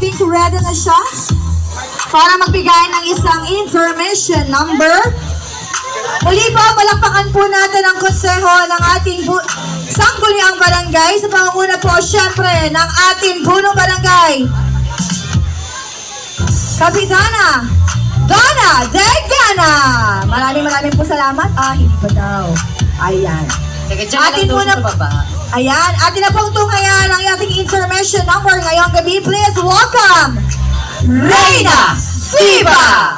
think ready na siya para magbigay ng isang intermission number. Muli po, palakpakan po natin ang konseho ng ating Sangguniang Barangay sa pangunguna po syempre ng ating punong barangay, Kapitana Donna Degana. Maraming po salamat. Hindi pa daw. Ayan. Atin po na ayan, atin na pong tungayan ang ating intermission number ngayong gabi. Please welcome Reyna Diva!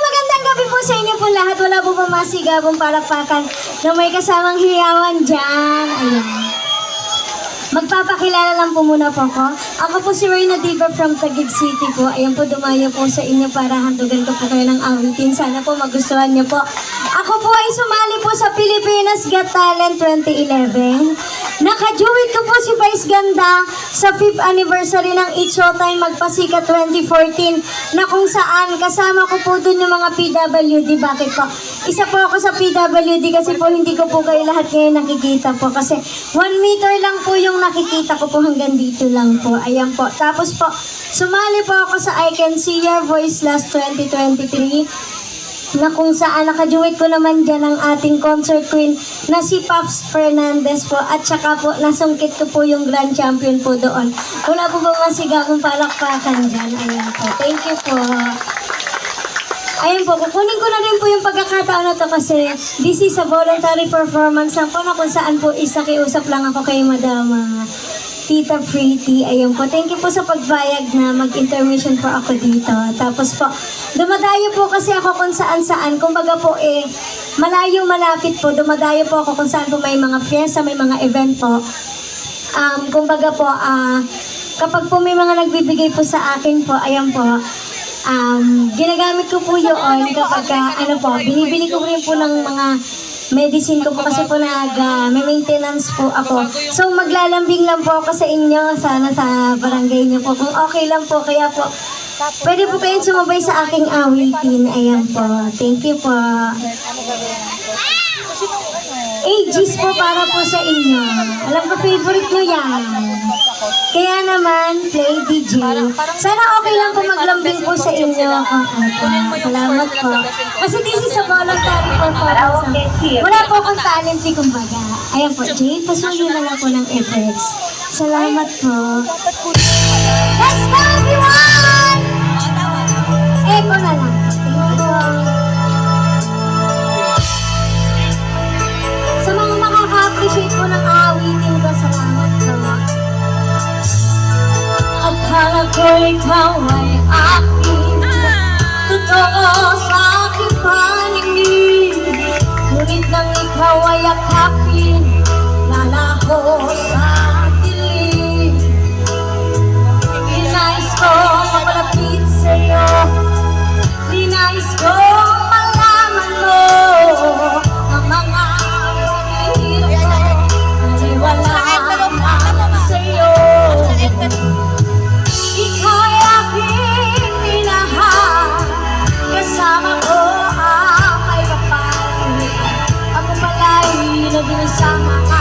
Magandang gabi po sa inyo po lahat. Wala po pamasigabong palakpakan na may kasamang hiyawan dyan. Ayan. Magpapakilala lang po muna po ako. Ako po si Reyna Diva from Taguig City po. Ayan po, dumayo po sa inyo para handugan ko po kayo ng awitin. Sana po magustuhan niyo po. Ako po ay sumali po sa Pilipinas Got Talent 2011. Nakajuwit ko po si Vice Ganda sa 5th anniversary ng It's Showtime Magpasikat 2014 na kung saan kasama ko po dun yung mga PWD. Bakit po? Isa po ako sa PWD kasi po hindi ko po kayo lahat ngayon nakikita po kasi 1 meter lang po yung nakikita ko po hanggang dito lang po. Ayan po. Tapos po, sumali po ako sa I Can See Your Voice Last 2023 na kung saan nakajuwit ko naman dyan ang ating concert queen na si Pops Fernandez po at saka po nasungkit ko po yung grand champion po doon. Wala po ba masigabong palakpakan dyan? Ayan po. Thank you po. Ayun po, kukunin ko na rin po yung pagkakataon na to kasi this is a voluntary performance lang po na kung saan po isakiusap lang ako kay Madam Tita Pretty. Ayun po, thank you po sa pagbayag na mag-intermission po ako dito. Tapos po, dumadayo po kasi ako kung saan-saan. Kumbaga po malayo malapit po. Dumadayo po ako kung saan po may mga fiesta, may mga event po. Kumbaga po, kapag po may mga nagbibigay po sa akin po, ayan po, ginagamit ko po yun kapag binibili ko rin po ng mga medicine ko po kasi po may maintenance po ako. So maglalambing lang po ako sa inyo, sana sa barangay niyo po. Kung okay lang po, kaya po, pwede po kayong sumabay sa aking awitin. Ayan po. Thank you po. Aegis po para po sa inyo. Alam ko, favorite nyo yan. Kaya naman, play DJ. Sana okay lang po maglambing po sa inyo. Salamat po. Kasi this is a voluntary performance. Wala po akong talent, kumbaga. Ayan po, Jay, pasuyo na lang po ng effects. Salamat po. Let's go, everyone! Echo na lang. Thank you. Sa mga nakaka-appreciate po ng awitin ko, salamat po. Akala ko ikaw ay akin, totoo sa aking paningin. Ngunit nang ikaw ay akapin, lalaho sa dilim. Dinais ko mapalapit sa'yo, dinais ko malaman mo ang mga pag-ihirap ko, aliwala lang sa'yo. Ika'y aking minahal, kasama ko ang may kapal. Ako pala'y naging sa mga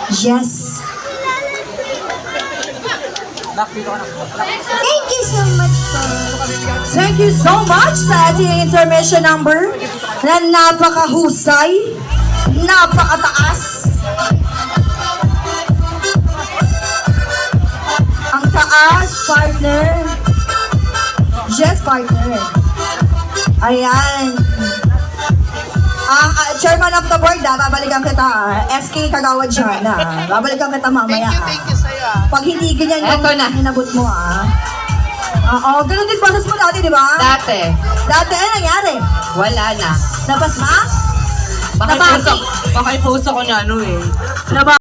Yes. Thank you so much po. Thank you so much sa ating intermission number na napakahusay, napakataas. Ang taas, partner. Yes, partner. Ayan. Ang chairman of the board, babalikan kita. SK Kagawad siya na. Babalikan kita mamaya. Thank you sa'yo. Pag hindi ganyan yung Eto na. hinabot mo Oo, ganun din process mo dati, di ba? Dati, Dati, ano nangyari? wala na. Nabasma? Baka Nabaki? ipuso ko niya, ano eh. Naba